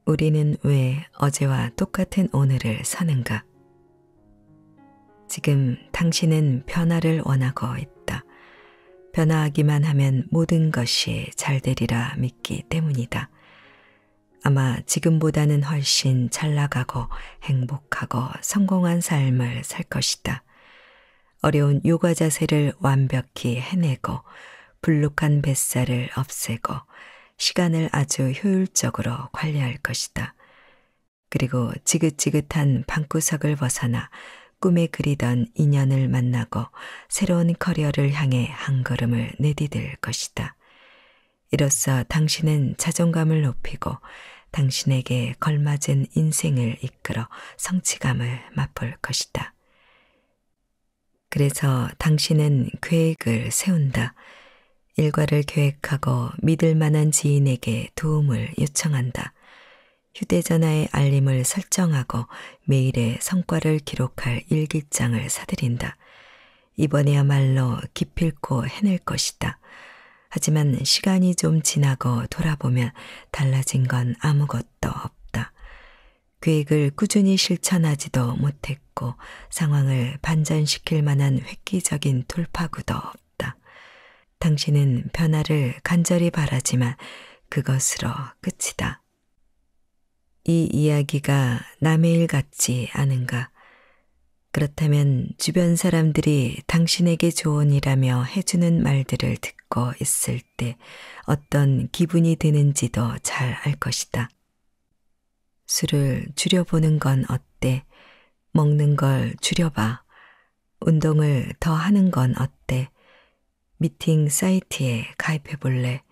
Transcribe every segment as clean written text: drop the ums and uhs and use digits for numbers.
우리는 왜 어제와 똑같은 오늘을 사는가? 지금 당신은 변화를 원하고 있다. 변화하기만 하면 모든 것이 잘 되리라 믿기 때문이다. 아마 지금보다는 훨씬 잘 나가고 행복하고 성공한 삶을 살 것이다. 어려운 요가 자세를 완벽히 해내고 불룩한 뱃살을 없애고 시간을 아주 효율적으로 관리할 것이다. 그리고 지긋지긋한 방구석을 벗어나 꿈에 그리던 인연을 만나고 새로운 커리어를 향해 한 걸음을 내디딜 것이다. 이로써 당신은 자존감을 높이고 당신에게 걸맞은 인생을 이끌어 성취감을 맛볼 것이다. 그래서 당신은 계획을 세운다. 일과를 계획하고 믿을 만한 지인에게 도움을 요청한다. 휴대전화의 알림을 설정하고 매일의 성과를 기록할 일기장을 사들인다. 이번에야말로 기필코 해낼 것이다. 하지만 시간이 좀 지나고 돌아보면 달라진 건 아무것도 없다. 계획을 꾸준히 실천하지도 못했고 상황을 반전시킬 만한 획기적인 돌파구도 없다. 당신은 변화를 간절히 바라지만 그것으로 끝이다. 이 이야기가 남의 일 같지 않은가? 그렇다면 주변 사람들이 당신에게 조언이라며 해주는 말들을 듣고 있을 때 어떤 기분이 드는지도 잘 알 것이다. 술을 줄여보는 건 어때? 먹는 걸 줄여봐. 운동을 더 하는 건 어때? 미팅 사이트에 가입해 볼래?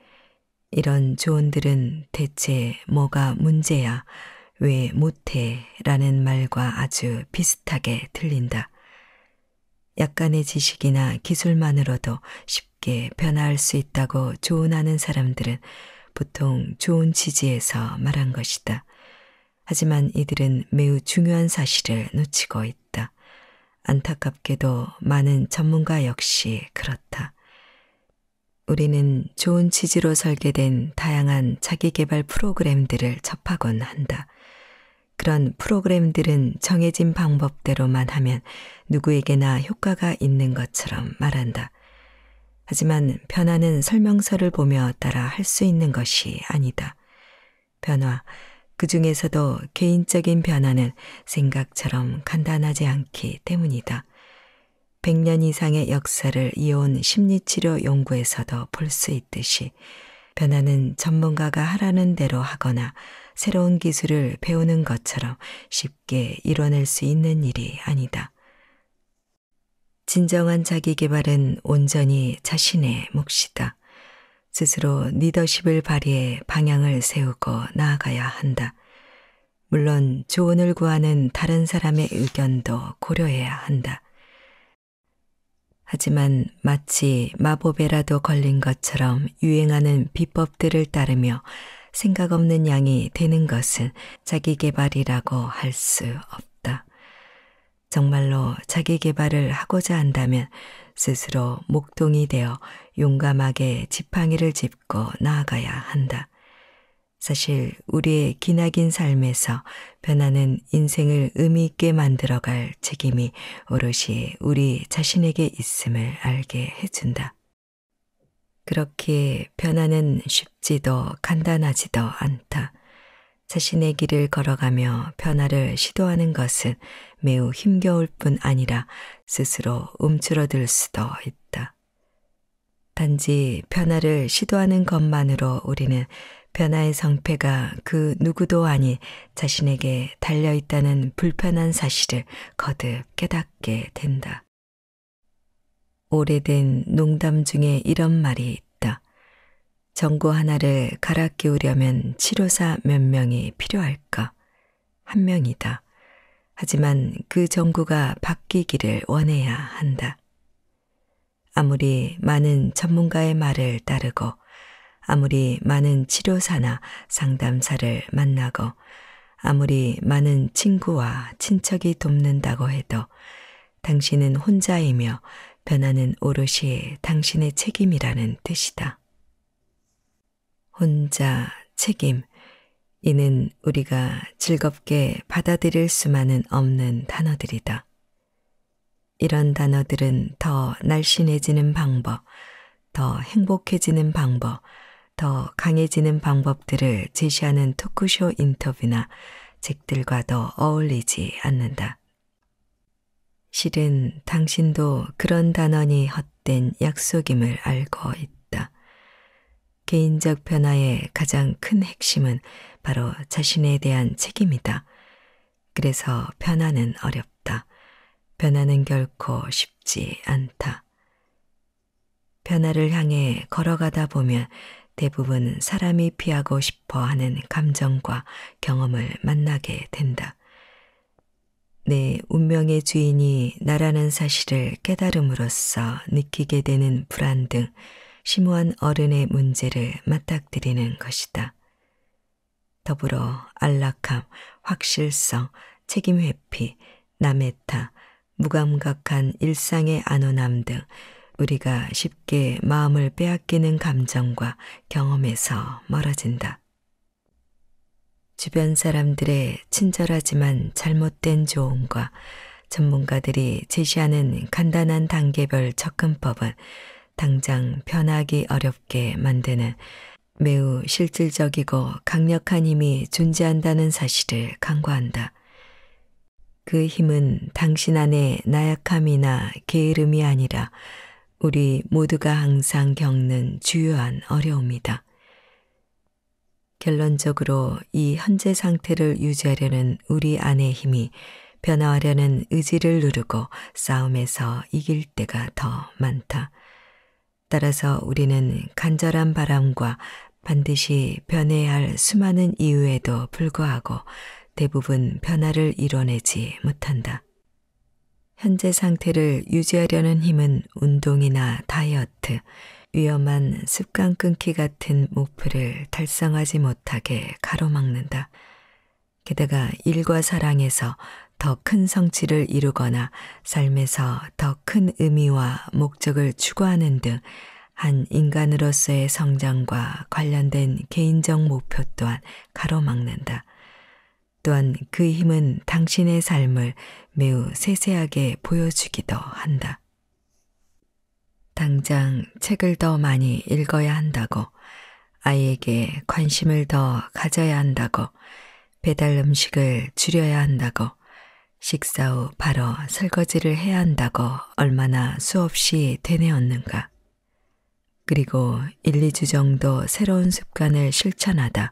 이런 조언들은 대체 뭐가 문제야? 왜 못해? 라는 말과 아주 비슷하게 들린다. 약간의 지식이나 기술만으로도 쉽게 변화할 수 있다고 조언하는 사람들은 보통 좋은 취지에서 말한 것이다. 하지만 이들은 매우 중요한 사실을 놓치고 있다. 안타깝게도 많은 전문가 역시 그렇다. 우리는 좋은 취지로 설계된 다양한 자기계발 프로그램들을 접하곤 한다. 그런 프로그램들은 정해진 방법대로만 하면 누구에게나 효과가 있는 것처럼 말한다. 하지만 변화는 설명서를 보며 따라 할 수 있는 것이 아니다. 변화, 그 중에서도 개인적인 변화는 생각처럼 간단하지 않기 때문이다. 100년 이상의 역사를 이어온 심리치료 연구에서도 볼 수 있듯이 변화는 전문가가 하라는 대로 하거나 새로운 기술을 배우는 것처럼 쉽게 이뤄낼 수 있는 일이 아니다. 진정한 자기 개발은 온전히 자신의 몫이다. 스스로 리더십을 발휘해 방향을 세우고 나아가야 한다. 물론 조언을 구하는 다른 사람의 의견도 고려해야 한다. 하지만 마치 마법에라도 걸린 것처럼 유행하는 비법들을 따르며 생각 없는 양이 되는 것은 자기 개발이라고 할 수 없다. 정말로 자기 개발을 하고자 한다면 스스로 목동이 되어 용감하게 지팡이를 짚고 나아가야 한다. 사실 우리의 기나긴 삶에서 변화는 인생을 의미 있게 만들어갈 책임이 오롯이 우리 자신에게 있음을 알게 해준다. 그렇게 변화는 쉽지도 간단하지도 않다. 자신의 길을 걸어가며 변화를 시도하는 것은 매우 힘겨울 뿐 아니라 스스로 움츠러들 수도 있다. 단지 변화를 시도하는 것만으로 우리는 변화의 성패가 그 누구도 아닌 자신에게 달려있다는 불편한 사실을 거듭 깨닫게 된다. 오래된 농담 중에 이런 말이 있다. 전구 하나를 갈아 끼우려면 치료사 몇 명이 필요할까? 한 명이다. 하지만 그 전구가 바뀌기를 원해야 한다. 아무리 많은 전문가의 말을 따르고 아무리 많은 치료사나 상담사를 만나고 아무리 많은 친구와 친척이 돕는다고 해도 당신은 혼자이며 변화는 오롯이 당신의 책임이라는 뜻이다. 혼자, 책임, 이는 우리가 즐겁게 받아들일 수만은 없는 단어들이다. 이런 단어들은 더 날씬해지는 방법, 더 행복해지는 방법, 더 강해지는 방법들을 제시하는 토크쇼 인터뷰나 책들과도 어울리지 않는다. 실은 당신도 그런 단언이 헛된 약속임을 알고 있다. 개인적 변화의 가장 큰 핵심은 바로 자신에 대한 책임이다. 그래서 변화는 어렵다. 변화는 결코 쉽지 않다. 변화를 향해 걸어가다 보면 대부분 사람이 피하고 싶어 하는 감정과 경험을 만나게 된다. 내 운명의 주인이 나라는 사실을 깨달음으로써 느끼게 되는 불안 등 심오한 어른의 문제를 맞닥뜨리는 것이다. 더불어 안락함, 확실성, 책임 회피, 남의 탓, 무감각한 일상의 안온함 등 우리가 쉽게 마음을 빼앗기는 감정과 경험에서 멀어진다. 주변 사람들의 친절하지만 잘못된 조언과 전문가들이 제시하는 간단한 단계별 접근법은 당장 변하기 어렵게 만드는 매우 실질적이고 강력한 힘이 존재한다는 사실을 간과한다. 그 힘은 당신 안의 나약함이나 게으름이 아니라 우리 모두가 항상 겪는 주요한 어려움이다. 결론적으로 이 현재 상태를 유지하려는 우리 안의 힘이 변화하려는 의지를 누르고 싸움에서 이길 때가 더 많다. 따라서 우리는 간절한 바람과 반드시 변해야 할 수많은 이유에도 불구하고 대부분 변화를 이뤄내지 못한다. 현재 상태를 유지하려는 힘은 운동이나 다이어트, 위험한 습관 끊기 같은 목표를 달성하지 못하게 가로막는다. 게다가 일과 사랑에서 더 큰 성취를 이루거나 삶에서 더 큰 의미와 목적을 추구하는 등 한 인간으로서의 성장과 관련된 개인적 목표 또한 가로막는다. 또한 그 힘은 당신의 삶을 매우 세세하게 보여주기도 한다. 당장 책을 더 많이 읽어야 한다고, 아이에게 관심을 더 가져야 한다고, 배달 음식을 줄여야 한다고, 식사 후 바로 설거지를 해야 한다고 얼마나 수없이 되뇌었는가. 그리고 1, 2주 정도 새로운 습관을 실천하다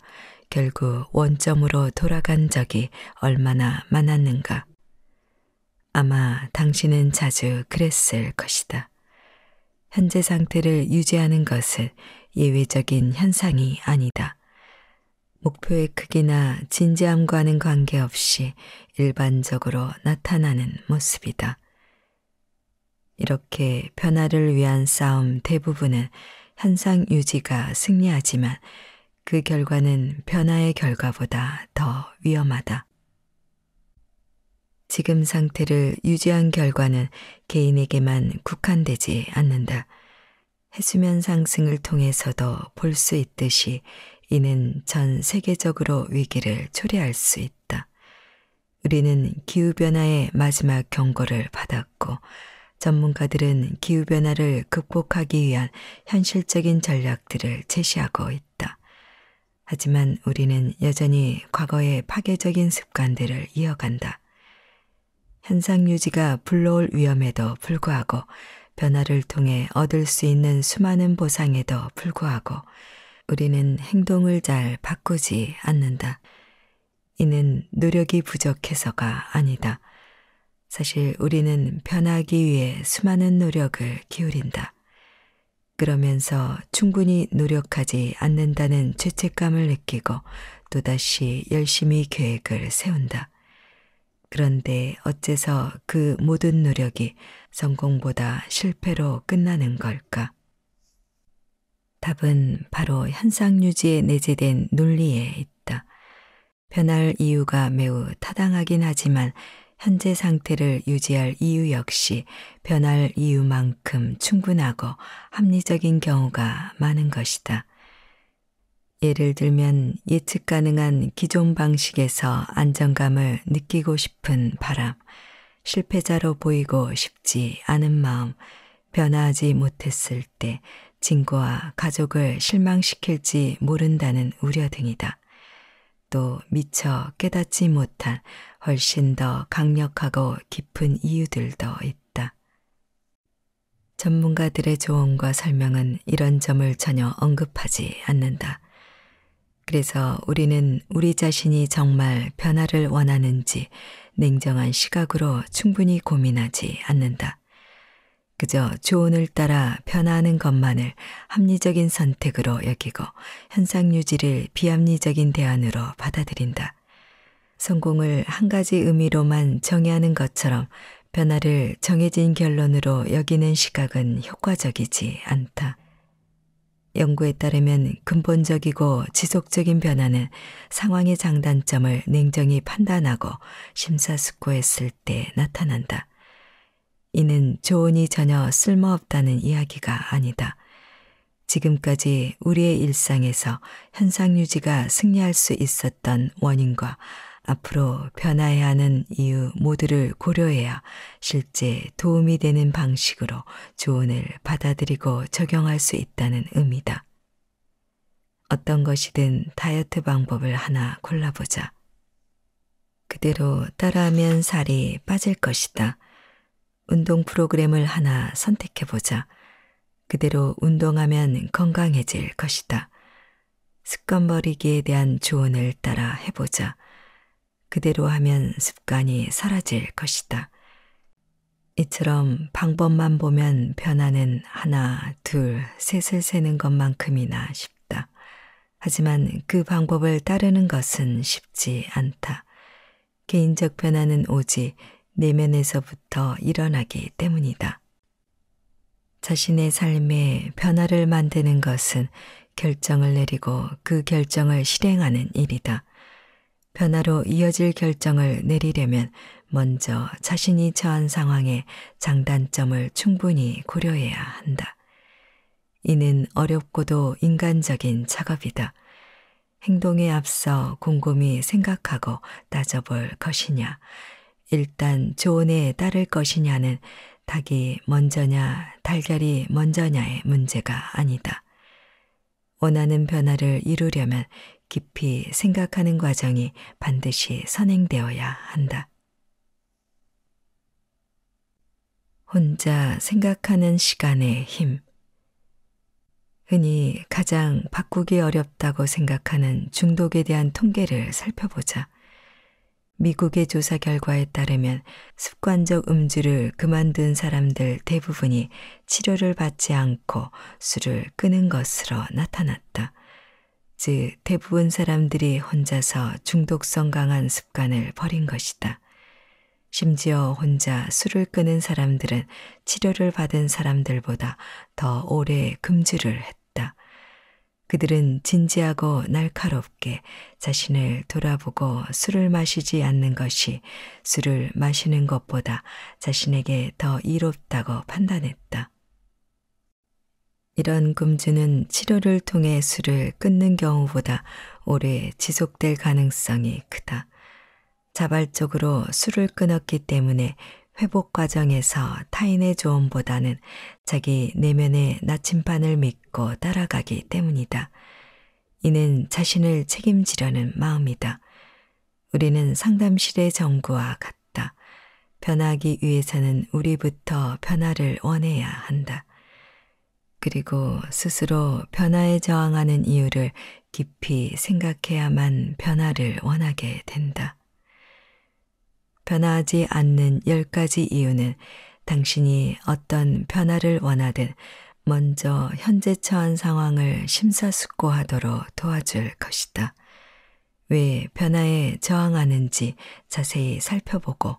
결국 원점으로 돌아간 적이 얼마나 많았는가. 아마 당신은 자주 그랬을 것이다. 현재 상태를 유지하는 것은 예외적인 현상이 아니다. 목표의 크기나 진지함과는 관계없이 일반적으로 나타나는 모습이다. 이렇게 변화를 위한 싸움 대부분은 현상 유지가 승리하지만 그 결과는 변화의 결과보다 더 위험하다. 지금 상태를 유지한 결과는 개인에게만 국한되지 않는다. 해수면 상승을 통해서도 볼 수 있듯이 이는 전 세계적으로 위기를 초래할 수 있다. 우리는 기후변화의 마지막 경고를 받았고 전문가들은 기후변화를 극복하기 위한 현실적인 전략들을 제시하고 있다. 하지만 우리는 여전히 과거의 파괴적인 습관들을 이어간다. 현상 유지가 불러올 위험에도 불구하고 변화를 통해 얻을 수 있는 수많은 보상에도 불구하고 우리는 행동을 잘 바꾸지 않는다. 이는 노력이 부족해서가 아니다. 사실 우리는 변하기 위해 수많은 노력을 기울인다. 그러면서 충분히 노력하지 않는다는 죄책감을 느끼고 또다시 열심히 계획을 세운다. 그런데 어째서 그 모든 노력이 성공보다 실패로 끝나는 걸까? 답은 바로 현상 유지에 내재된 논리에 있다. 변할 이유가 매우 타당하긴 하지만 현재 상태를 유지할 이유 역시 변할 이유만큼 충분하고 합리적인 경우가 많은 것이다. 예를 들면 예측 가능한 기존 방식에서 안정감을 느끼고 싶은 바람, 실패자로 보이고 싶지 않은 마음, 변화하지 못했을 때 친구와 가족을 실망시킬지 모른다는 우려 등이다. 또 미처 깨닫지 못한 훨씬 더 강력하고 깊은 이유들도 있다. 전문가들의 조언과 설명은 이런 점을 전혀 언급하지 않는다. 그래서 우리는 우리 자신이 정말 변화를 원하는지 냉정한 시각으로 충분히 고민하지 않는다. 그저 조언을 따라 변화하는 것만을 합리적인 선택으로 여기고 현상 유지를 비합리적인 대안으로 받아들인다. 성공을 한 가지 의미로만 정의하는 것처럼 변화를 정해진 결론으로 여기는 시각은 효과적이지 않다. 연구에 따르면 근본적이고 지속적인 변화는 상황의 장단점을 냉정히 판단하고 심사숙고했을 때 나타난다. 이는 조언이 전혀 쓸모없다는 이야기가 아니다. 지금까지 우리의 일상에서 현상 유지가 승리할 수 있었던 원인과 앞으로 변화해야 하는 이유 모두를 고려해야 실제 도움이 되는 방식으로 조언을 받아들이고 적용할 수 있다는 의미다. 어떤 것이든 다이어트 방법을 하나 골라보자. 그대로 따라하면 살이 빠질 것이다. 운동 프로그램을 하나 선택해보자. 그대로 운동하면 건강해질 것이다. 습관 버리기에 대한 조언을 따라 해보자. 그대로 하면 습관이 사라질 것이다. 이처럼 방법만 보면 변화는 하나, 둘, 셋을 세는 것만큼이나 쉽다. 하지만 그 방법을 따르는 것은 쉽지 않다. 개인적 변화는 오직 내면에서부터 일어나기 때문이다. 자신의 삶에 변화를 만드는 것은 결정을 내리고 그 결정을 실행하는 일이다. 변화로 이어질 결정을 내리려면 먼저 자신이 처한 상황의 장단점을 충분히 고려해야 한다. 이는 어렵고도 인간적인 작업이다. 행동에 앞서 곰곰이 생각하고 따져볼 것이냐, 일단 조언에 따를 것이냐는 닭이 먼저냐 달걀이 먼저냐의 문제가 아니다. 원하는 변화를 이루려면 깊이 생각하는 과정이 반드시 선행되어야 한다. 혼자 생각하는 시간의 힘. 흔히 가장 바꾸기 어렵다고 생각하는 중독에 대한 통계를 살펴보자. 미국의 조사 결과에 따르면 습관적 음주를 그만둔 사람들 대부분이 치료를 받지 않고 술을 끊은 것으로 나타났다. 즉, 대부분 사람들이 혼자서 중독성 강한 습관을 버린 것이다. 심지어 혼자 술을 끊은 사람들은 치료를 받은 사람들보다 더 오래 금주를 했다. 그들은 진지하고 날카롭게 자신을 돌아보고 술을 마시지 않는 것이 술을 마시는 것보다 자신에게 더 이롭다고 판단했다. 이런 금주는 치료를 통해 술을 끊는 경우보다 오래 지속될 가능성이 크다. 자발적으로 술을 끊었기 때문에 회복 과정에서 타인의 조언보다는 자기 내면의 나침반을 믿고 따라가기 때문이다. 이는 자신을 책임지려는 마음이다. 우리는 상담실의 전구와 같다. 변하기 위해서는 우리부터 변화를 원해야 한다. 그리고 스스로 변화에 저항하는 이유를 깊이 생각해야만 변화를 원하게 된다. 변화하지 않는 10가지 이유는 당신이 어떤 변화를 원하든 먼저 현재 처한 상황을 심사숙고하도록 도와줄 것이다. 왜 변화에 저항하는지 자세히 살펴보고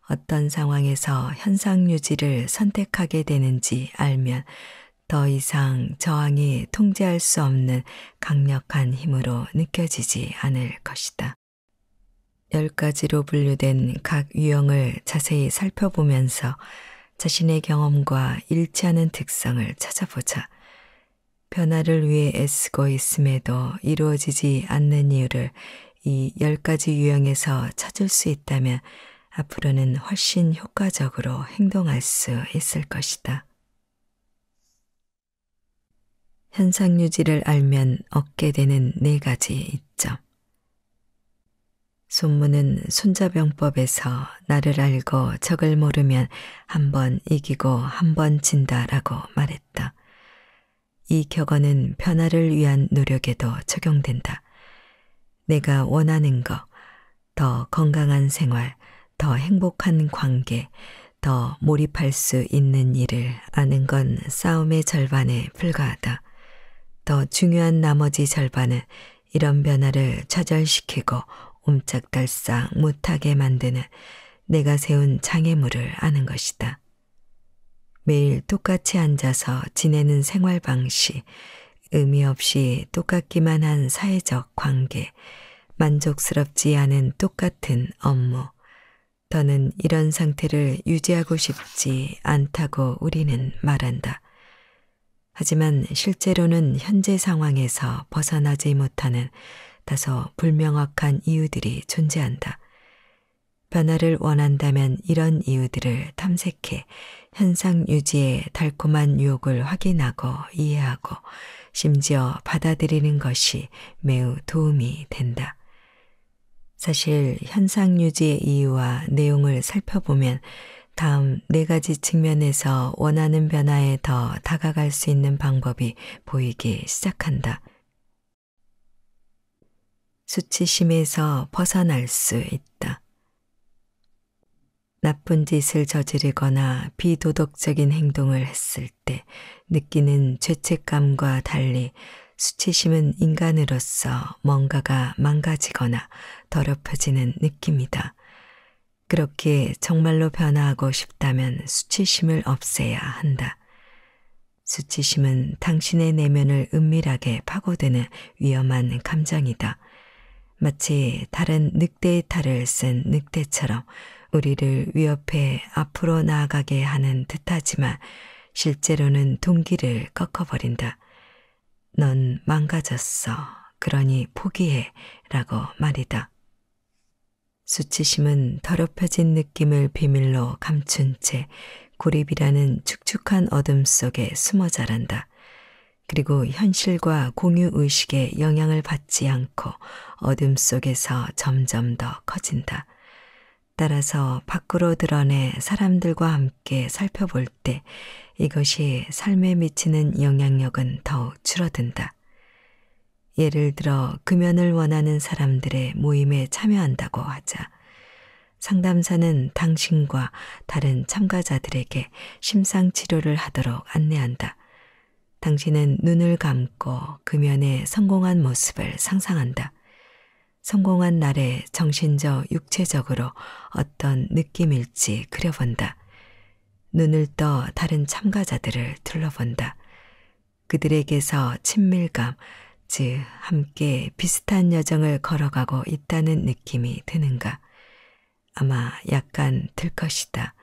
어떤 상황에서 현상 유지를 선택하게 되는지 알면 더 이상 저항이 통제할 수 없는 강력한 힘으로 느껴지지 않을 것이다. 10가지로 분류된 각 유형을 자세히 살펴보면서 자신의 경험과 일치하는 특성을 찾아보자. 변화를 위해 애쓰고 있음에도 이루어지지 않는 이유를 이 10가지 유형에서 찾을 수 있다면 앞으로는 훨씬 효과적으로 행동할 수 있을 것이다. 현상 유지를 알면 얻게 되는 4가지 이점. 손문은 손자병법에서 나를 알고 적을 모르면 한 번 이기고 한 번 진다라고 말했다. 이 격언은 변화를 위한 노력에도 적용된다. 내가 원하는 것, 더 건강한 생활, 더 행복한 관계, 더 몰입할 수 있는 일을 아는 건 싸움의 절반에 불과하다. 더 중요한 나머지 절반은 이런 변화를 좌절시키고 옴짝달싹 못하게 만드는 내가 세운 장애물을 아는 것이다. 매일 똑같이 앉아서 지내는 생활 방식, 의미 없이 똑같기만 한 사회적 관계, 만족스럽지 않은 똑같은 업무, 더는 이런 상태를 유지하고 싶지 않다고 우리는 말한다. 하지만 실제로는 현재 상황에서 벗어나지 못하는 다소 불명확한 이유들이 존재한다. 변화를 원한다면 이런 이유들을 탐색해 현상 유지의 달콤한 유혹을 확인하고 이해하고 심지어 받아들이는 것이 매우 도움이 된다. 사실 현상 유지의 이유와 내용을 살펴보면 다음 4가지 측면에서 원하는 변화에 더 다가갈 수 있는 방법이 보이기 시작한다. 수치심에서 벗어날 수 있다. 나쁜 짓을 저지르거나 비도덕적인 행동을 했을 때 느끼는 죄책감과 달리 수치심은 인간으로서 뭔가가 망가지거나 더럽혀지는 느낌이다. 그렇게 정말로 변화하고 싶다면 수치심을 없애야 한다. 수치심은 당신의 내면을 은밀하게 파고드는 위험한 감정이다. 마치 다른 늑대의 탈을 쓴 늑대처럼 우리를 위협해 앞으로 나아가게 하는 듯하지만 실제로는 동기를 꺾어버린다. 넌 망가졌어. 그러니 포기해. 라고 말이다. 수치심은 더럽혀진 느낌을 비밀로 감춘 채 고립이라는 축축한 어둠 속에 숨어 자란다. 그리고 현실과 공유의식에 영향을 받지 않고 어둠 속에서 점점 더 커진다. 따라서 밖으로 드러내 사람들과 함께 살펴볼 때 이것이 삶에 미치는 영향력은 더욱 줄어든다. 예를 들어 금연을 원하는 사람들의 모임에 참여한다고 하자. 상담사는 당신과 다른 참가자들에게 심상치료를 하도록 안내한다. 당신은 눈을 감고 금연에 성공한 모습을 상상한다. 성공한 날에 정신적, 육체적으로 어떤 느낌일지 그려본다. 눈을 떠 다른 참가자들을 둘러본다. 그들에게서 친밀감, 즉 함께 비슷한 여정을 걸어가고 있다는 느낌이 드는가? 아마 약간 들 것이다.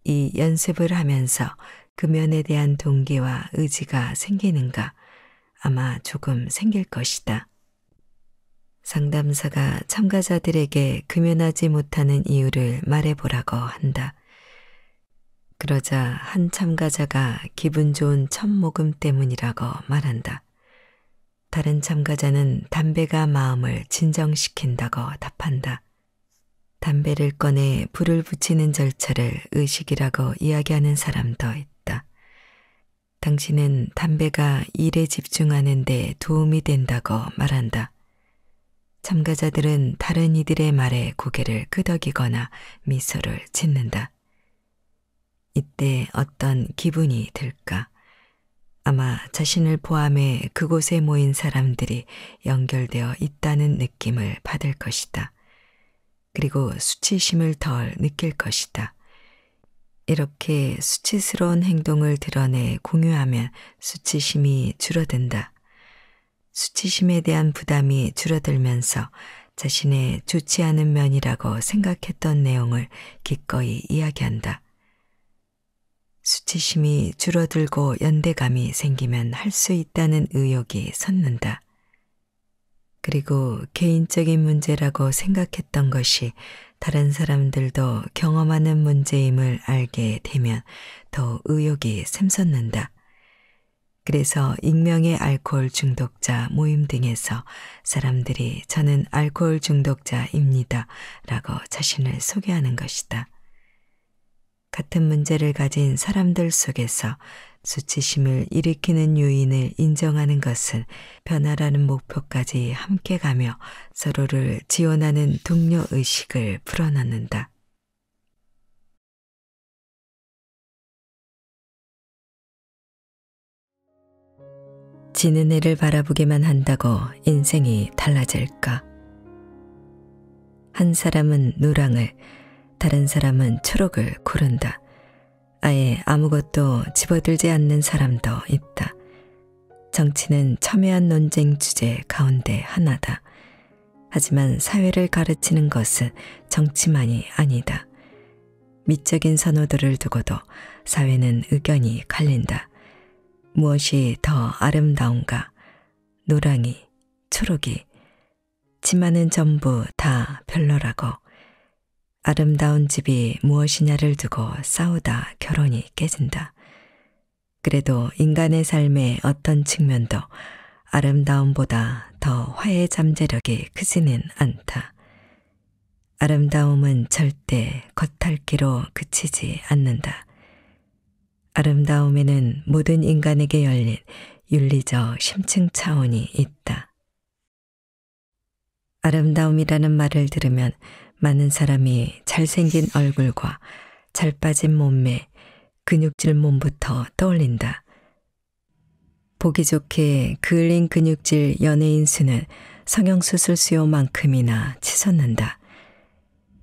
이 연습을 하면서 금연에 대한 동기와 의지가 생기는가? 아마 조금 생길 것이다. 상담사가 참가자들에게 금연하지 못하는 이유를 말해보라고 한다. 그러자 한 참가자가 기분 좋은 첫 모금 때문이라고 말한다. 다른 참가자는 담배가 마음을 진정시킨다고 답한다. 담배를 꺼내 불을 붙이는 절차를 의식이라고 이야기하는 사람도 있다. 당신은 담배가 일에 집중하는 데 도움이 된다고 말한다. 참가자들은 다른 이들의 말에 고개를 끄덕이거나 미소를 짓는다. 이때 어떤 기분이 들까? 아마 자신을 포함해 그곳에 모인 사람들이 연결되어 있다는 느낌을 받을 것이다. 그리고 수치심을 덜 느낄 것이다. 이렇게 수치스러운 행동을 드러내 공유하면 수치심이 줄어든다. 수치심에 대한 부담이 줄어들면서 자신의 좋지 않은 면이라고 생각했던 내용을 기꺼이 이야기한다. 수치심이 줄어들고 연대감이 생기면 할 수 있다는 의욕이 솟는다. 그리고 개인적인 문제라고 생각했던 것이 다른 사람들도 경험하는 문제임을 알게 되면 더 의욕이 샘솟는다. 그래서 익명의 알코올 중독자 모임 등에서 사람들이 저는 알코올 중독자입니다 라고 자신을 소개하는 것이다. 같은 문제를 가진 사람들 속에서 수치심을 일으키는 요인을 인정하는 것은 변화라는 목표까지 함께 가며 서로를 지원하는 동료 의식을 불어넣는다. 지는 애를 바라보기만 한다고 인생이 달라질까? 한 사람은 노랑을, 다른 사람은 초록을 고른다. 아예 아무것도 집어들지 않는 사람도 있다. 정치는 첨예한 논쟁 주제 가운데 하나다. 하지만 사회를 가르치는 것은 정치만이 아니다. 미적인 선호도를 두고도 사회는 의견이 갈린다. 무엇이 더 아름다운가? 노랑이, 초록이, 치마는 전부 다 별로라고. 아름다운 집이 무엇이냐를 두고 싸우다 결혼이 깨진다. 그래도 인간의 삶의 어떤 측면도 아름다움보다 더 화해 잠재력이 크지는 않다. 아름다움은 절대 겉핥기로 그치지 않는다. 아름다움에는 모든 인간에게 열린 윤리적 심층 차원이 있다. 아름다움이라는 말을 들으면 많은 사람이 잘생긴 얼굴과 잘 빠진 몸매, 근육질 몸부터 떠올린다. 보기 좋게 그을린 근육질 연예인 수는 성형수술 수요만큼이나 치솟는다.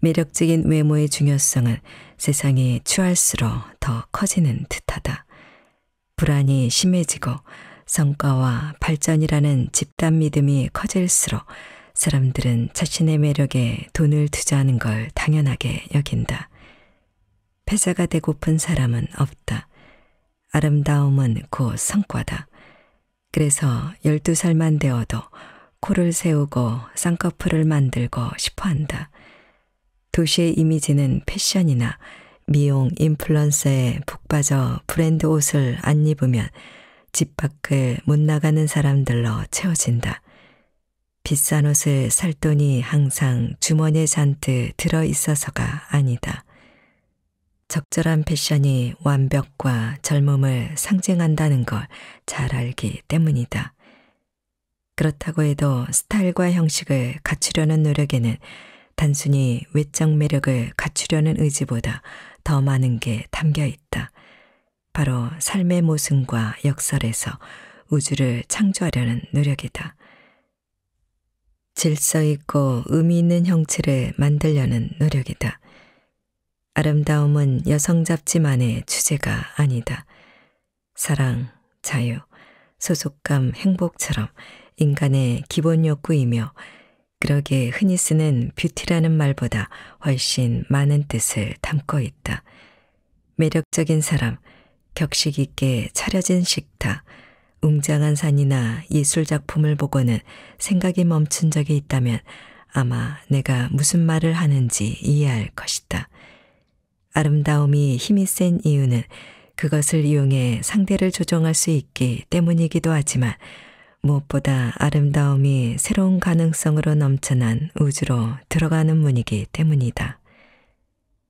매력적인 외모의 중요성은 세상이 추할수록 더 커지는 듯하다. 불안이 심해지고 성과와 발전이라는 집단 믿음이 커질수록 사람들은 자신의 매력에 돈을 투자하는 걸 당연하게 여긴다. 패자가 되고픈 사람은 없다. 아름다움은 곧 성과다. 그래서 12살만 되어도 코를 세우고 쌍꺼풀을 만들고 싶어한다. 도시의 이미지는 패션이나 미용 인플루언서에 푹 빠져 브랜드 옷을 안 입으면 집 밖을 못 나가는 사람들로 채워진다. 비싼 옷을 살 돈이 항상 주머니에 잔뜩 들어있어서가 아니다. 적절한 패션이 완벽과 젊음을 상징한다는 걸 잘 알기 때문이다. 그렇다고 해도 스타일과 형식을 갖추려는 노력에는 단순히 외적 매력을 갖추려는 의지보다 더 많은 게 담겨 있다. 바로 삶의 모순과 역설에서 우주를 창조하려는 노력이다. 질서 있고 의미 있는 형체를 만들려는 노력이다. 아름다움은 여성 잡지만의 주제가 아니다. 사랑, 자유, 소속감, 행복처럼 인간의 기본 욕구이며 그러기에 흔히 쓰는 뷰티라는 말보다 훨씬 많은 뜻을 담고 있다. 매력적인 사람, 격식 있게 차려진 식탁, 웅장한 산이나 예술작품을 보고는 생각이 멈춘 적이 있다면 아마 내가 무슨 말을 하는지 이해할 것이다. 아름다움이 힘이 센 이유는 그것을 이용해 상대를 조종할 수 있기 때문이기도 하지만 무엇보다 아름다움이 새로운 가능성으로 넘쳐난 우주로 들어가는 문이기 때문이다.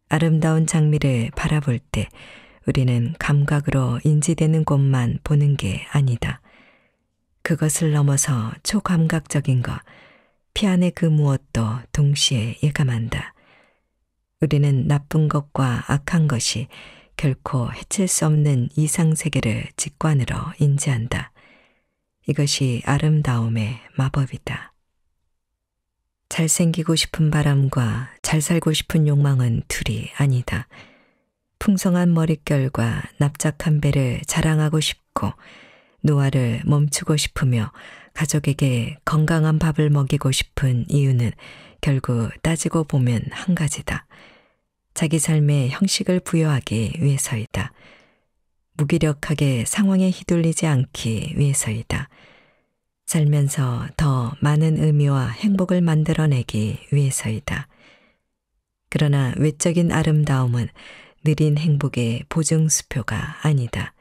아름다운 장미를 바라볼 때 우리는 감각으로 인지되는 곳만 보는 게 아니다. 그것을 넘어서 초감각적인 것, 피 안의 그 무엇도 동시에 예감한다. 우리는 나쁜 것과 악한 것이 결코 해칠 수 없는 이상세계를 직관으로 인지한다. 이것이 아름다움의 마법이다. 잘생기고 싶은 바람과 잘 살고 싶은 욕망은 둘이 아니다. 풍성한 머릿결과 납작한 배를 자랑하고 싶고 노화를 멈추고 싶으며 가족에게 건강한 밥을 먹이고 싶은 이유는 결국 따지고 보면 한 가지다. 자기 삶에 형식을 부여하기 위해서이다. 무기력하게 상황에 휘둘리지 않기 위해서이다. 살면서 더 많은 의미와 행복을 만들어내기 위해서이다. 그러나 외적인 아름다움은 느린 행복의 보증수표가 아니다.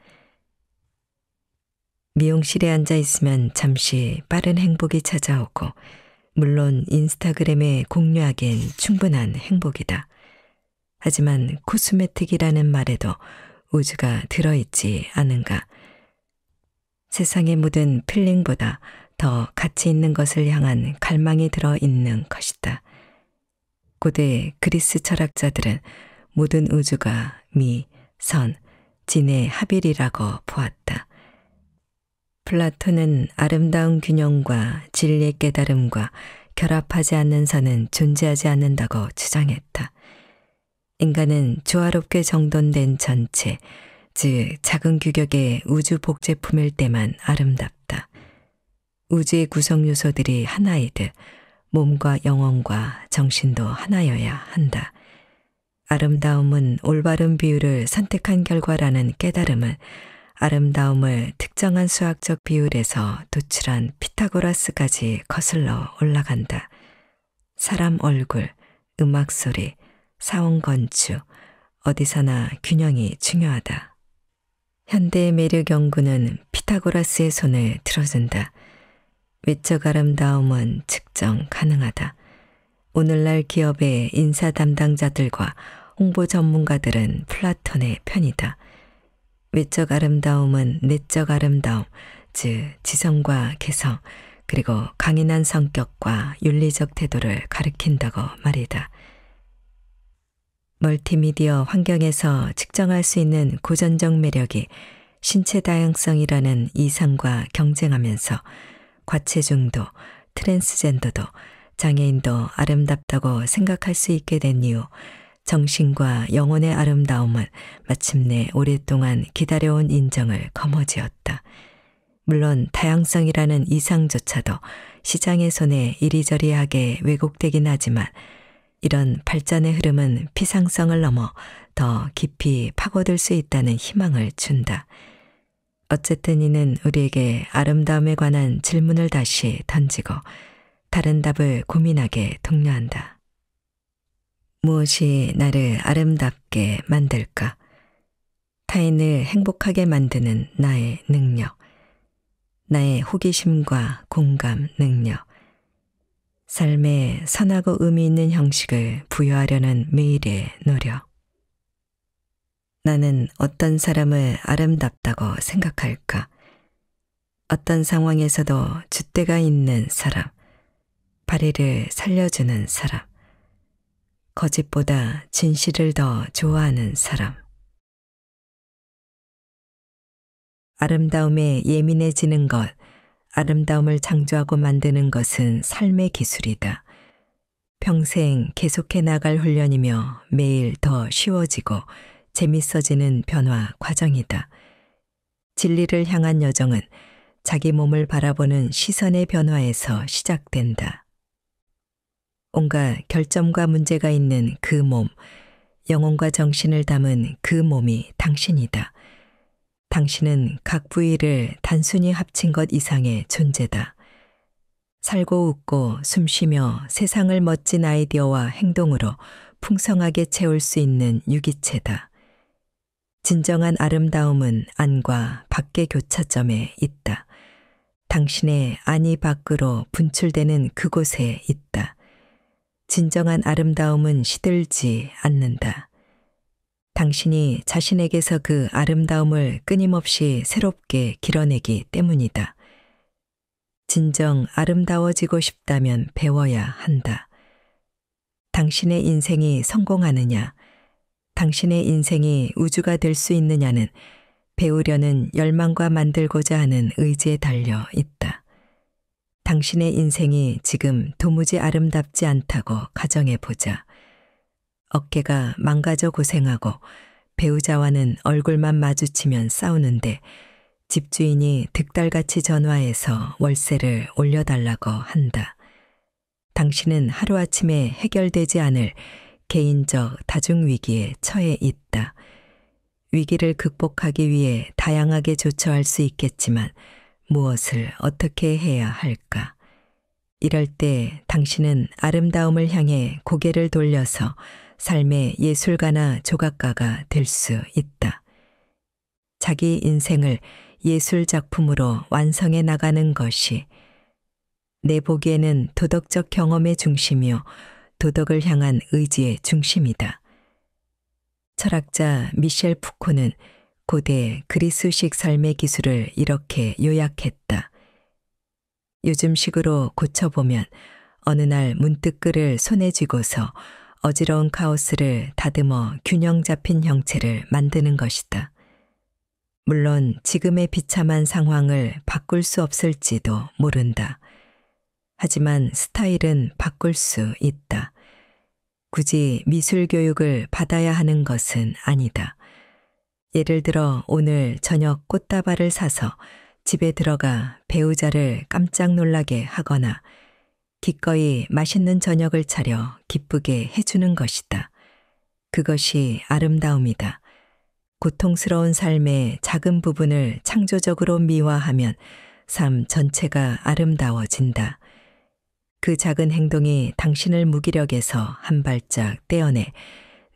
미용실에 앉아 있으면 잠시 빠른 행복이 찾아오고, 물론 인스타그램에 공유하기엔 충분한 행복이다. 하지만 코스메틱이라는 말에도 우주가 들어있지 않은가. 세상에 묻은 필링보다 더 가치 있는 것을 향한 갈망이 들어있는 것이다. 고대 그리스 철학자들은 모든 우주가 미, 선, 진의 합일이라고 보았다. 플라톤은 아름다운 균형과 진리의 깨달음과 결합하지 않는 선은 존재하지 않는다고 주장했다. 인간은 조화롭게 정돈된 전체, 즉 작은 규격의 우주 복제품일 때만 아름답다. 우주의 구성 요소들이 하나이듯 몸과 영혼과 정신도 하나여야 한다. 아름다움은 올바른 비율을 선택한 결과라는 깨달음은 아름다움을 특정한 수학적 비율에서 도출한 피타고라스까지 거슬러 올라간다. 사람 얼굴, 음악 소리, 사원 건축, 어디서나 균형이 중요하다. 현대의 매력 연구는 피타고라스의 손을 들어준다. 외적 아름다움은 측정 가능하다. 오늘날 기업의 인사 담당자들과 홍보 전문가들은 플라톤의 편이다. 외적 아름다움은 내적 아름다움, 즉 지성과 개성, 그리고 강인한 성격과 윤리적 태도를 가리킨다고 말이다. 멀티미디어 환경에서 측정할 수 있는 고전적 매력이 신체 다양성이라는 이상과 경쟁하면서 과체중도, 트랜스젠더도, 장애인도 아름답다고 생각할 수 있게 된 이후 정신과 영혼의 아름다움은 마침내 오랫동안 기다려온 인정을 거머쥐었다. 물론 다양성이라는 이상조차도 시장의 손에 이리저리하게 왜곡되긴 하지만 이런 발전의 흐름은 피상성을 넘어 더 깊이 파고들 수 있다는 희망을 준다. 어쨌든 이는 우리에게 아름다움에 관한 질문을 다시 던지고 다른 답을 고민하게 독려한다. 무엇이 나를 아름답게 만들까? 타인을 행복하게 만드는 나의 능력, 나의 호기심과 공감 능력, 삶에 선하고 의미 있는 형식을 부여하려는 매일의 노력. 나는 어떤 사람을 아름답다고 생각할까? 어떤 상황에서도 줏대가 있는 사람, 발의를 살려주는 사람, 거짓보다 진실을 더 좋아하는 사람. 아름다움에 예민해지는 것, 아름다움을 창조하고 만드는 것은 삶의 기술이다. 평생 계속해 나갈 훈련이며 매일 더 쉬워지고 재밌어지는 변화 과정이다. 진리를 향한 여정은 자기 몸을 바라보는 시선의 변화에서 시작된다. 온갖 결점과 문제가 있는 그 몸, 영혼과 정신을 담은 그 몸이 당신이다. 당신은 각 부위를 단순히 합친 것 이상의 존재다. 살고 웃고 숨쉬며 세상을 멋진 아이디어와 행동으로 풍성하게 채울 수 있는 유기체다. 진정한 아름다움은 안과 밖의 교차점에 있다. 당신의 안이 밖으로 분출되는 그곳에 있다. 진정한 아름다움은 시들지 않는다. 당신이 자신에게서 그 아름다움을 끊임없이 새롭게 길어내기 때문이다. 진정 아름다워지고 싶다면 배워야 한다. 당신의 인생이 성공하느냐, 당신의 인생이 우주가 될 수 있느냐는 배우려는 열망과 만들고자 하는 의지에 달려 있다. 당신의 인생이 지금 도무지 아름답지 않다고 가정해보자. 어깨가 망가져 고생하고 배우자와는 얼굴만 마주치면 싸우는데 집주인이 득달같이 전화해서 월세를 올려달라고 한다. 당신은 하루아침에 해결되지 않을 개인적 다중위기에 처해 있다. 위기를 극복하기 위해 다양하게 조처할 수 있겠지만 무엇을 어떻게 해야 할까? 이럴 때 당신은 아름다움을 향해 고개를 돌려서 삶의 예술가나 조각가가 될 수 있다. 자기 인생을 예술 작품으로 완성해 나가는 것이 내 보기에는 도덕적 경험의 중심이요 도덕을 향한 의지의 중심이다. 철학자 미셸 푸코는 고대 그리스식 삶의 기술을 이렇게 요약했다. 요즘식으로 고쳐보면 어느 날 문득 글을 손에 쥐고서 어지러운 카오스를 다듬어 균형 잡힌 형체를 만드는 것이다. 물론 지금의 비참한 상황을 바꿀 수 없을지도 모른다. 하지만 스타일은 바꿀 수 있다. 굳이 미술 교육을 받아야 하는 것은 아니다. 예를 들어 오늘 저녁 꽃다발을 사서 집에 들어가 배우자를 깜짝 놀라게 하거나 기꺼이 맛있는 저녁을 차려 기쁘게 해주는 것이다. 그것이 아름다움이다. 고통스러운 삶의 작은 부분을 창조적으로 미화하면 삶 전체가 아름다워진다. 그 작은 행동이 당신을 무기력에서 한 발짝 떼어내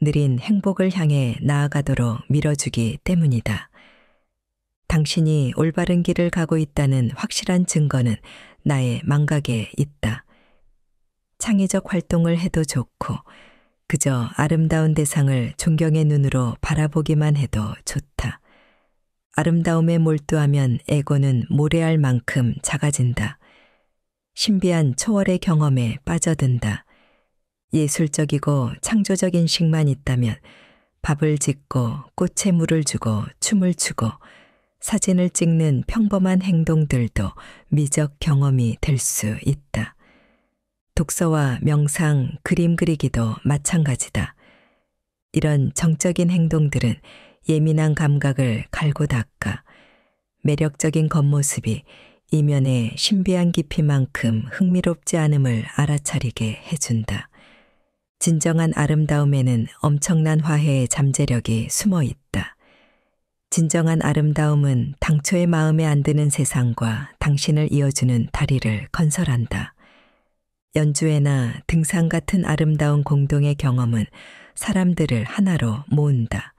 느린 행복을 향해 나아가도록 밀어주기 때문이다. 당신이 올바른 길을 가고 있다는 확실한 증거는 나의 망각에 있다. 창의적 활동을 해도 좋고 그저 아름다운 대상을 존경의 눈으로 바라보기만 해도 좋다. 아름다움에 몰두하면 에고는 모래알 만큼 작아진다. 신비한 초월의 경험에 빠져든다. 예술적이고 창조적 인식만 있다면 밥을 짓고 꽃에 물을 주고 춤을 추고 사진을 찍는 평범한 행동들도 미적 경험이 될 수 있다. 독서와 명상, 그림 그리기도 마찬가지다. 이런 정적인 행동들은 예민한 감각을 갈고 닦아 매력적인 겉모습이 이면의 신비한 깊이만큼 흥미롭지 않음을 알아차리게 해준다. 진정한 아름다움에는 엄청난 화해의 잠재력이 숨어 있다. 진정한 아름다움은 당초의 마음에 안 드는 세상과 당신을 이어주는 다리를 건설한다. 연주회나 등산 같은 아름다운 공동의 경험은 사람들을 하나로 모은다.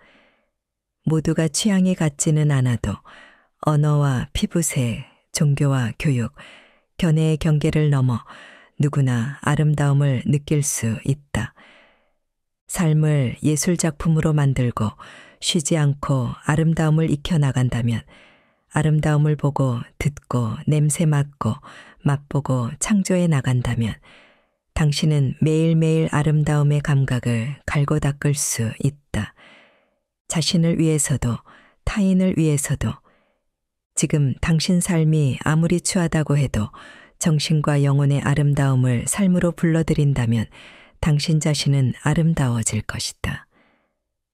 모두가 취향이 같지는 않아도 언어와 피부색, 종교와 교육, 견해의 경계를 넘어 누구나 아름다움을 느낄 수 있다. 삶을 예술작품으로 만들고 쉬지 않고 아름다움을 익혀나간다면 아름다움을 보고 듣고 냄새 맡고 맛보고 창조해 나간다면 당신은 매일매일 아름다움의 감각을 갈고 닦을 수 있다. 자신을 위해서도 타인을 위해서도 지금 당신 삶이 아무리 추하다고 해도 정신과 영혼의 아름다움을 삶으로 불러들인다면 당신 자신은 아름다워질 것이다.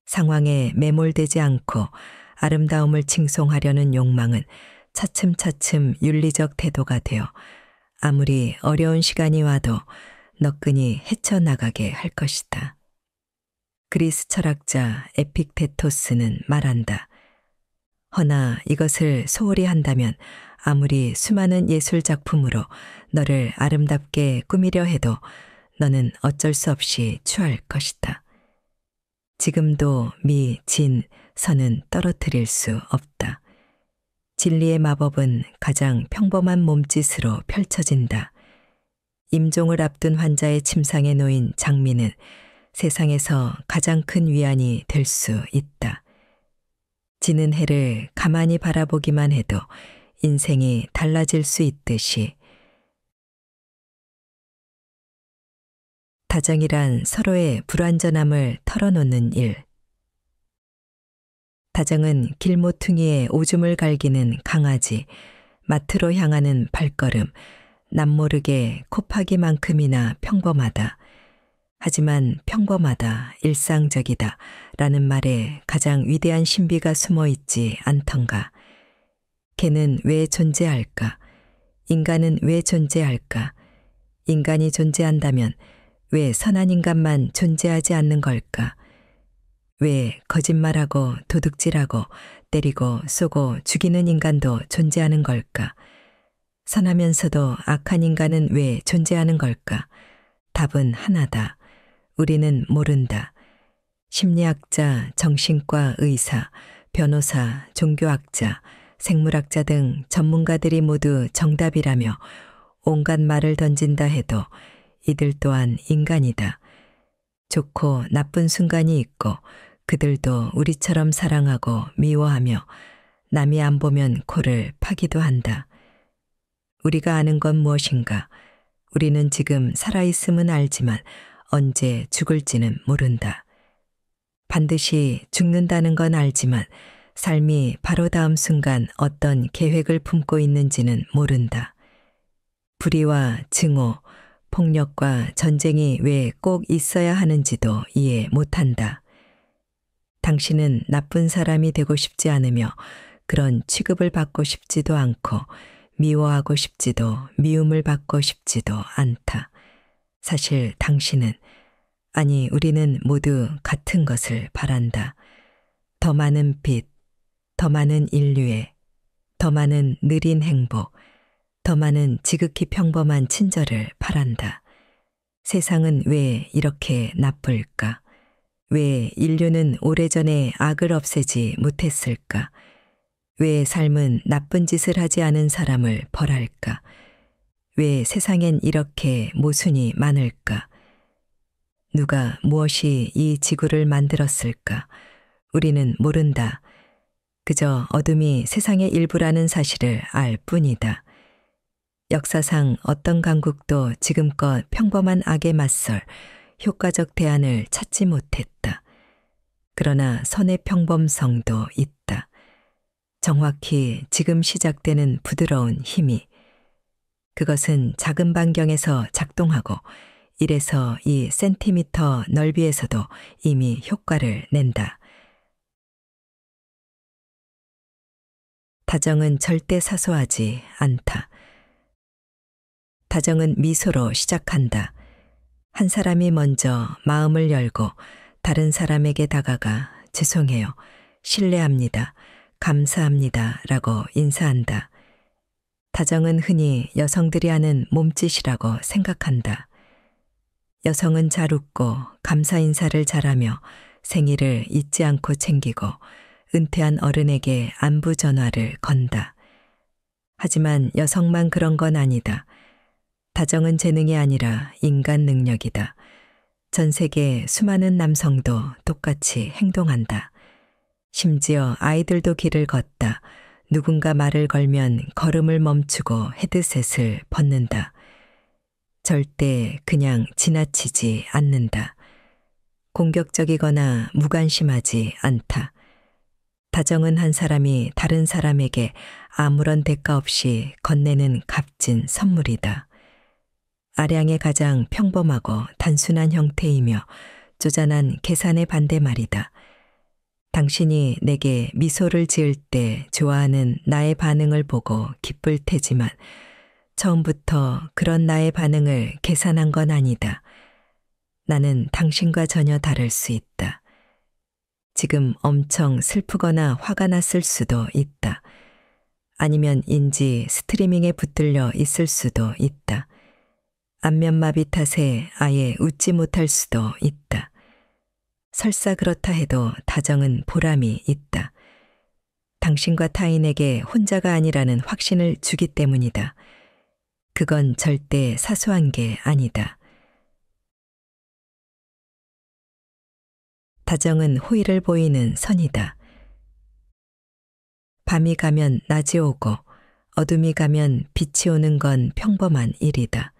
상황에 매몰되지 않고 아름다움을 칭송하려는 욕망은 차츰차츰 윤리적 태도가 되어 아무리 어려운 시간이 와도 너끈히 헤쳐나가게 할 것이다. 그리스 철학자 에픽테토스는 말한다. 허나 이것을 소홀히 한다면 아무리 수많은 예술 작품으로 너를 아름답게 꾸미려 해도 너는 어쩔 수 없이 추할 것이다. 지금도 미, 진, 선은 떨어뜨릴 수 없다. 진리의 마법은 가장 평범한 몸짓으로 펼쳐진다. 임종을 앞둔 환자의 침상에 놓인 장미는 세상에서 가장 큰 위안이 될 수 있다. 지는 해를 가만히 바라보기만 해도 인생이 달라질 수 있듯이 다정이란 서로의 불완전함을 털어놓는 일. 다정은 길모퉁이에 오줌을 갈기는 강아지, 마트로 향하는 발걸음, 남모르게 코파기만큼이나 평범하다. 하지만 평범하다, 일상적이다 라는 말에 가장 위대한 신비가 숨어 있지 않던가. 개는 왜 존재할까? 인간은 왜 존재할까? 인간이 존재한다면 왜 선한 인간만 존재하지 않는 걸까? 왜 거짓말하고 도둑질하고 때리고 쏘고 죽이는 인간도 존재하는 걸까? 선하면서도 악한 인간은 왜 존재하는 걸까? 답은 하나다. 우리는 모른다. 심리학자, 정신과 의사, 변호사, 종교학자, 생물학자 등 전문가들이 모두 정답이라며 온갖 말을 던진다 해도 이들 또한 인간이다. 좋고 나쁜 순간이 있고 그들도 우리처럼 사랑하고 미워하며 남이 안 보면 코를 파기도 한다. 우리가 아는 건 무엇인가? 우리는 지금 살아있음은 알지만 언제 죽을지는 모른다. 반드시 죽는다는 건 알지만 삶이 바로 다음 순간 어떤 계획을 품고 있는지는 모른다. 불의와 증오, 폭력과 전쟁이 왜 꼭 있어야 하는지도 이해 못한다. 당신은 나쁜 사람이 되고 싶지 않으며 그런 취급을 받고 싶지도 않고 미워하고 싶지도 미움을 받고 싶지도 않다. 사실 당신은, 아니 우리는 모두 같은 것을 바란다. 더 많은 빛, 더 많은 인류애, 더 많은 느린 행복, 더 많은 지극히 평범한 친절을 바란다. 세상은 왜 이렇게 나쁠까? 왜 인류는 오래전에 악을 없애지 못했을까? 왜 삶은 나쁜 짓을 하지 않은 사람을 벌할까? 왜 세상엔 이렇게 모순이 많을까? 누가 무엇이 이 지구를 만들었을까? 우리는 모른다. 그저 어둠이 세상의 일부라는 사실을 알 뿐이다. 역사상 어떤 강국도 지금껏 평범한 악에 맞설 효과적 대안을 찾지 못했다. 그러나 선의 평범성도 있다. 정확히 지금 시작되는 부드러운 힘이. 그것은 작은 반경에서 작동하고 1에서 2cm 넓이에서도 이미 효과를 낸다. 다정은 절대 사소하지 않다. 다정은 미소로 시작한다. 한 사람이 먼저 마음을 열고 다른 사람에게 다가가 죄송해요, 실례합니다, 감사합니다 라고 인사한다. 다정은 흔히 여성들이 하는 몸짓이라고 생각한다. 여성은 잘 웃고 감사 인사를 잘하며 생일을 잊지 않고 챙기고 은퇴한 어른에게 안부 전화를 건다. 하지만 여성만 그런 건 아니다. 다정은 재능이 아니라 인간 능력이다. 전 세계 수많은 남성도 똑같이 행동한다. 심지어 아이들도 길을 걷다. 누군가 말을 걸면 걸음을 멈추고 헤드셋을 벗는다. 절대 그냥 지나치지 않는다. 공격적이거나 무관심하지 않다. 다정은 한 사람이 다른 사람에게 아무런 대가 없이 건네는 값진 선물이다. 아량의 가장 평범하고 단순한 형태이며 쪼잔한 계산의 반대말이다. 당신이 내게 미소를 지을 때 좋아하는 나의 반응을 보고 기쁠 테지만 처음부터 그런 나의 반응을 계산한 건 아니다. 나는 당신과 전혀 다를 수 있다. 지금 엄청 슬프거나 화가 났을 수도 있다. 아니면 인지 스트리밍에 붙들려 있을 수도 있다. 안면마비 탓에 아예 웃지 못할 수도 있다. 설사 그렇다 해도 다정은 보람이 있다. 당신과 타인에게 혼자가 아니라는 확신을 주기 때문이다. 그건 절대 사소한 게 아니다. 다정은 호의를 보이는 선이다. 밤이 가면 낮이 오고 어둠이 가면 빛이 오는 건 평범한 일이다.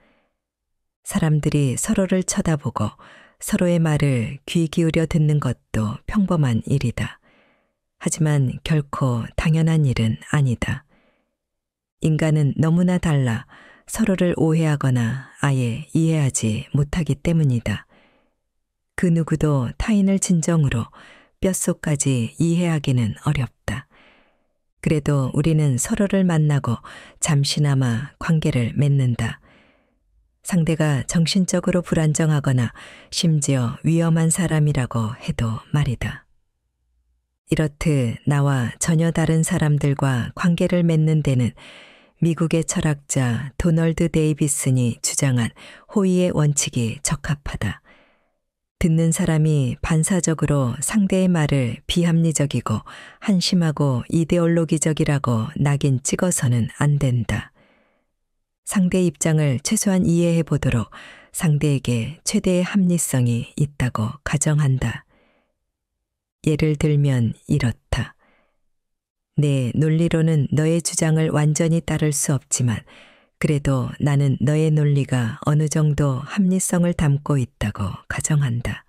사람들이 서로를 쳐다보고 서로의 말을 귀 기울여 듣는 것도 평범한 일이다. 하지만 결코 당연한 일은 아니다. 인간은 너무나 달라 서로를 오해하거나 아예 이해하지 못하기 때문이다. 그 누구도 타인을 진정으로 뼛속까지 이해하기는 어렵다. 그래도 우리는 서로를 만나고 잠시나마 관계를 맺는다. 상대가 정신적으로 불안정하거나 심지어 위험한 사람이라고 해도 말이다. 이렇듯 나와 전혀 다른 사람들과 관계를 맺는 데는 미국의 철학자 도널드 데이비슨이 주장한 호의의 원칙이 적합하다. 듣는 사람이 반사적으로 상대의 말을 비합리적이고 한심하고 이데올로기적이라고 낙인 찍어서는 안 된다. 상대 입장을 최소한 이해해 보도록 상대에게 최대의 합리성이 있다고 가정한다. 예를 들면 이렇다. 내 논리로는 너의 주장을 완전히 따를 수 없지만 그래도 나는 너의 논리가 어느 정도 합리성을 담고 있다고 가정한다.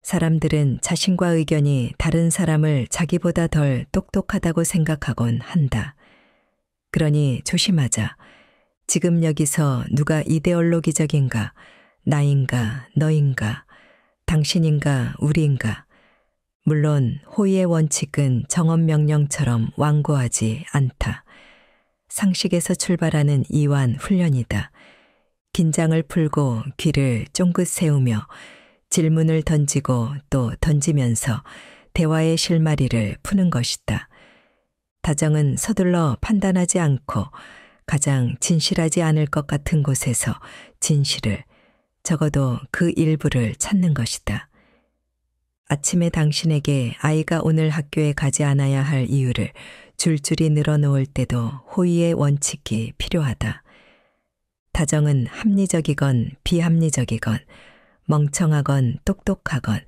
사람들은 자신과 의견이 다른 사람을 자기보다 덜 똑똑하다고 생각하곤 한다. 그러니 조심하자. 지금 여기서 누가 이데올로기적인가, 나인가, 너인가, 당신인가, 우리인가. 물론 호의의 원칙은 정엄명령처럼 완고하지 않다. 상식에서 출발하는 이완 훈련이다. 긴장을 풀고 귀를 쫑긋 세우며 질문을 던지고 또 던지면서 대화의 실마리를 푸는 것이다. 다정은 서둘러 판단하지 않고 가장 진실하지 않을 것 같은 곳에서 진실을, 적어도 그 일부를 찾는 것이다. 아침에 당신에게 아이가 오늘 학교에 가지 않아야 할 이유를 줄줄이 늘어놓을 때도 호의의 원칙이 필요하다. 다정은 합리적이건 비합리적이건 멍청하건 똑똑하건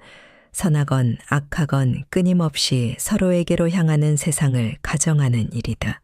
선하건 악하건 끊임없이 서로에게로 향하는 세상을 가정하는 일이다.